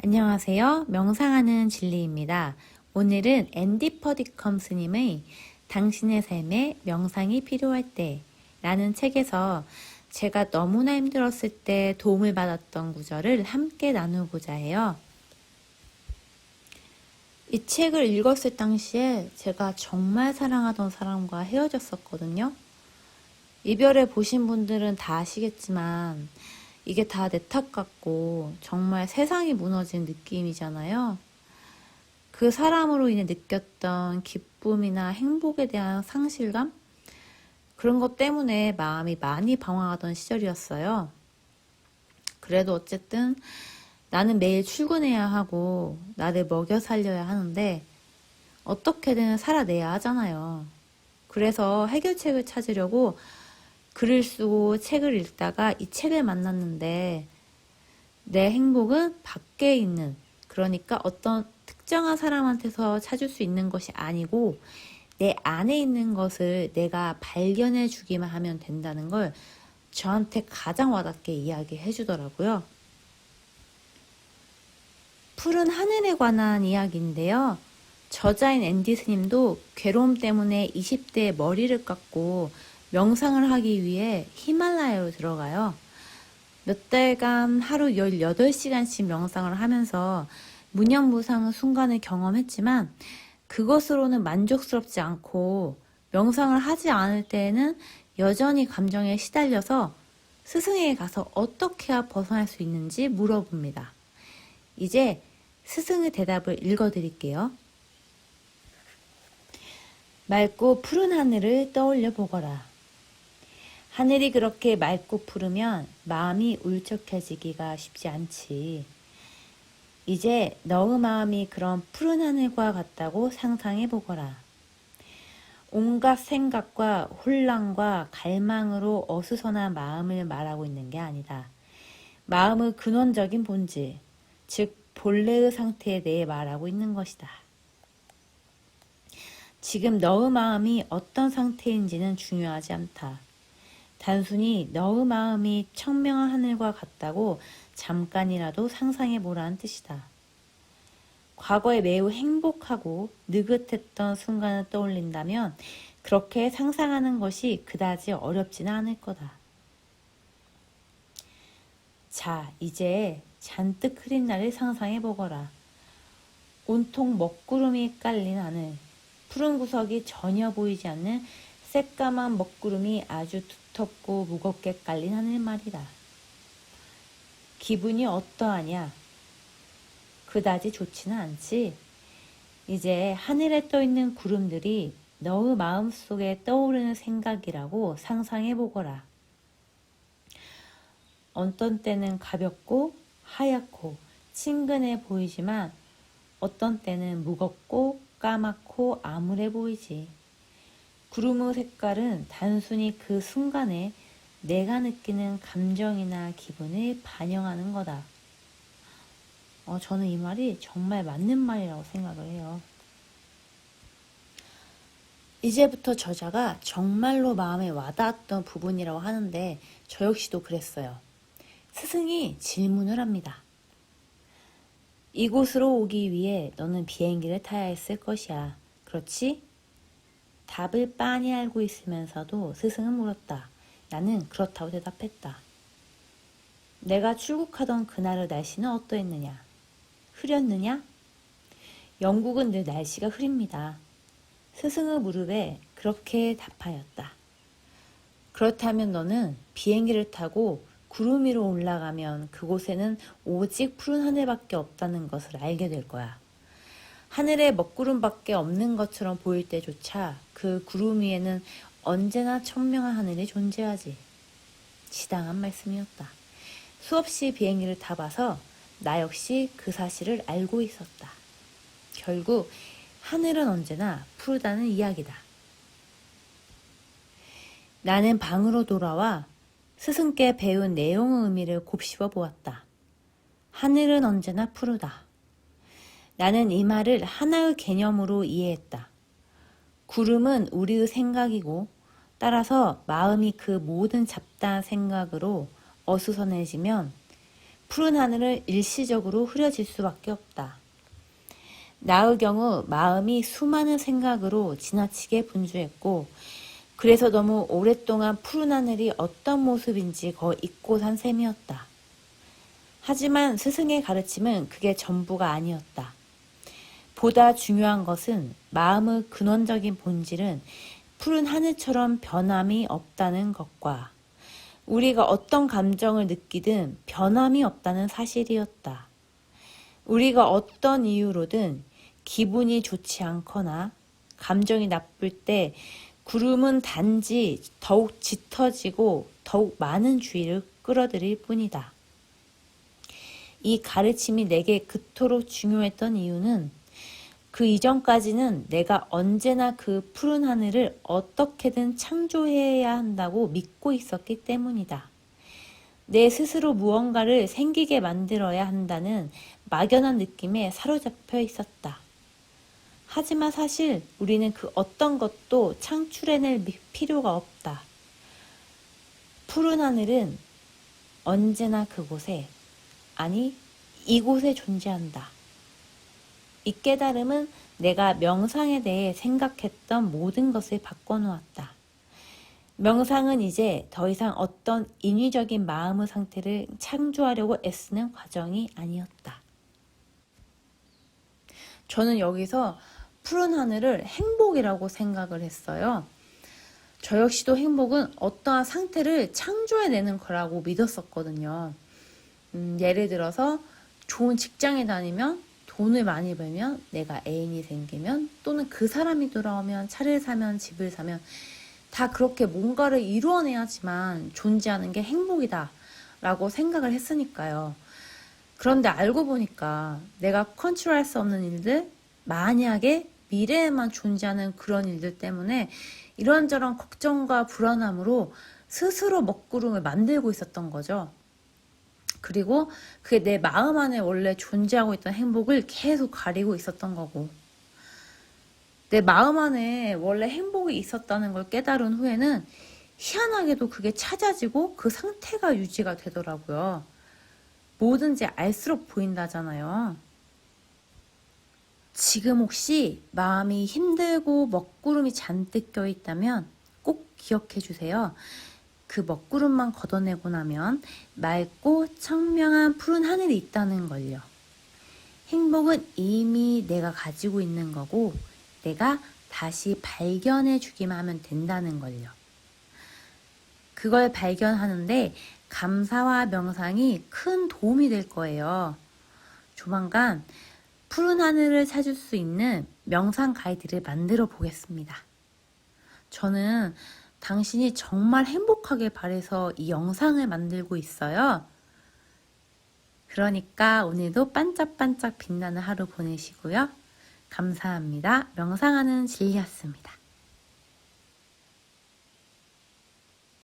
안녕하세요. 명상하는 진리입니다. 오늘은 앤디 퍼디컴 스님의 당신의 삶에 명상이 필요할 때 라는 책에서 제가 너무나 힘들었을 때 도움을 받았던 구절을 함께 나누고자 해요. 이 책을 읽었을 당시에 제가 정말 사랑하던 사람과 헤어졌었거든요. 이별을 보신 분들은 다 아시겠지만 이게 다 내 탓 같고 정말 세상이 무너진 느낌이잖아요. 그 사람으로 인해 느꼈던 기쁨이나 행복에 대한 상실감? 그런 것 때문에 마음이 많이 방황하던 시절이었어요. 그래도 어쨌든 나는 매일 출근해야 하고 나를 먹여 살려야 하는데 어떻게든 살아내야 하잖아요. 그래서 해결책을 찾으려고 글을 쓰고 책을 읽다가 이 책을 만났는데 내 행복은 밖에 있는, 그러니까 어떤 특정한 사람한테서 찾을 수 있는 것이 아니고 내 안에 있는 것을 내가 발견해 주기만 하면 된다는 걸 저한테 가장 와닿게 이야기해 주더라고요. 푸른 하늘에 관한 이야기인데요. 저자인 앤디 스님도 괴로움 때문에 20대에 머리를 깎고 명상을 하기 위해 히말라야로 들어가요. 몇 달간 하루 18시간씩 명상을 하면서 무념무상한 순간을 경험했지만 그것으로는 만족스럽지 않고 명상을 하지 않을 때에는 여전히 감정에 시달려서 스승에게 가서 어떻게 해야 벗어날 수 있는지 물어봅니다. 이제 스승의 대답을 읽어드릴게요. 맑고 푸른 하늘을 떠올려 보거라. 하늘이 그렇게 맑고 푸르면 마음이 울적해지기가 쉽지 않지. 이제 너의 마음이 그런 푸른 하늘과 같다고 상상해 보거라. 온갖 생각과 혼란과 갈망으로 어수선한 마음을 말하고 있는 게 아니다. 마음의 근원적인 본질, 즉 본래의 상태에 대해 말하고 있는 것이다. 지금 너의 마음이 어떤 상태인지는 중요하지 않다. 단순히 너의 마음이 청명한 하늘과 같다고 잠깐이라도 상상해 보라는 뜻이다. 과거에 매우 행복하고 느긋했던 순간을 떠올린다면 그렇게 상상하는 것이 그다지 어렵지는 않을 거다. 자, 이제 잔뜩 흐린 날을 상상해 보거라. 온통 먹구름이 깔린 하늘, 푸른 구석이 전혀 보이지 않는 새까만 먹구름이 아주 두텁고 무겁게 깔린 하늘 말이다. 기분이 어떠하냐? 그다지 좋지는 않지? 이제 하늘에 떠있는 구름들이 너의 마음속에 떠오르는 생각이라고 상상해 보거라. 어떤 때는 가볍고 하얗고 친근해 보이지만 어떤 때는 무겁고 까맣고 암울해 보이지. 구름의 색깔은 단순히 그 순간에 내가 느끼는 감정이나 기분을 반영하는 거다. 저는 이 말이 정말 맞는 말이라고 생각을 해요. 이제부터 저자가 정말로 마음에 와닿았던 부분이라고 하는데 저 역시도 그랬어요. 스승이 질문을 합니다. 이곳으로 오기 위해 너는 비행기를 타야 했을 것이야. 그렇지? 답을 빤히 알고 있으면서도 스승은 물었다. 나는 그렇다고 대답했다. 내가 출국하던 그날의 날씨는 어떠했느냐? 흐렸느냐? 영국은 늘 날씨가 흐립니다. 스승의 무릎에 그렇게 답하였다. 그렇다면 너는 비행기를 타고 구름 위로 올라가면 그곳에는 오직 푸른 하늘밖에 없다는 것을 알게 될 거야. 하늘에 먹구름밖에 없는 것처럼 보일 때조차 그 구름 위에는 언제나 청명한 하늘이 존재하지. 지당한 말씀이었다. 수없이 비행기를 타봐서 나 역시 그 사실을 알고 있었다. 결국 하늘은 언제나 푸르다는 이야기다. 나는 방으로 돌아와 스승께 배운 내용의 의미를 곱씹어 보았다. 하늘은 언제나 푸르다. 나는 이 말을 하나의 개념으로 이해했다. 구름은 우리의 생각이고 따라서 마음이 그 모든 잡다한 생각으로 어수선해지면 푸른 하늘은 일시적으로 흐려질 수밖에 없다. 나의 경우 마음이 수많은 생각으로 지나치게 분주했고 그래서 너무 오랫동안 푸른 하늘이 어떤 모습인지 거의 잊고 산 셈이었다. 하지만 스승의 가르침은 그게 전부가 아니었다. 보다 중요한 것은 마음의 근원적인 본질은 푸른 하늘처럼 변함이 없다는 것과 우리가 어떤 감정을 느끼든 변함이 없다는 사실이었다. 우리가 어떤 이유로든 기분이 좋지 않거나 감정이 나쁠 때 구름은 단지 더욱 짙어지고 더욱 많은 주의를 끌어들일 뿐이다. 이 가르침이 내게 그토록 중요했던 이유는 그 이전까지는 내가 언제나 그 푸른 하늘을 어떻게든 창조해야 한다고 믿고 있었기 때문이다. 내 스스로 무언가를 생기게 만들어야 한다는 막연한 느낌에 사로잡혀 있었다. 하지만 사실 우리는 그 어떤 것도 창출해낼 필요가 없다. 푸른 하늘은 언제나 그곳에, 아니 이곳에 존재한다. 이 깨달음은 내가 명상에 대해 생각했던 모든 것을 바꿔놓았다. 명상은 이제 더 이상 어떤 인위적인 마음의 상태를 창조하려고 애쓰는 과정이 아니었다. 저는 여기서 푸른 하늘을 행복이라고 생각을 했어요. 저 역시도 행복은 어떠한 상태를 창조해내는 거라고 믿었었거든요. 예를 들어서 좋은 직장에 다니면 돈을 많이 벌면 내가 애인이 생기면 또는 그 사람이 돌아오면 차를 사면 집을 사면 다 그렇게 뭔가를 이루어내야지만 존재하는 게 행복이다 라고 생각을 했으니까요. 그런데 알고 보니까 내가 컨트롤할 수 없는 일들, 만약에 미래에만 존재하는 그런 일들 때문에 이런저런 걱정과 불안함으로 스스로 먹구름을 만들고 있었던 거죠. 그리고 그게 내 마음 안에 원래 존재하고 있던 행복을 계속 가리고 있었던 거고, 내 마음 안에 원래 행복이 있었다는 걸 깨달은 후에는 희한하게도 그게 찾아지고 그 상태가 유지가 되더라고요. 뭐든지 알수록 보인다잖아요. 지금 혹시 마음이 힘들고 먹구름이 잔뜩 껴있다면 꼭 기억해 주세요. 그 먹구름만 걷어내고 나면 맑고 청명한 푸른 하늘이 있다는 걸요. 행복은 이미 내가 가지고 있는 거고 내가 다시 발견해 주기만 하면 된다는 걸요. 그걸 발견하는데 감사와 명상이 큰 도움이 될 거예요. 조만간 푸른 하늘을 찾을 수 있는 명상 가이드를 만들어 보겠습니다. 저는 당신이 정말 행복하길 바라서 이 영상을 만들고 있어요. 그러니까 오늘도 반짝반짝 빛나는 하루 보내시고요. 감사합니다. 명상하는 진리였습니다.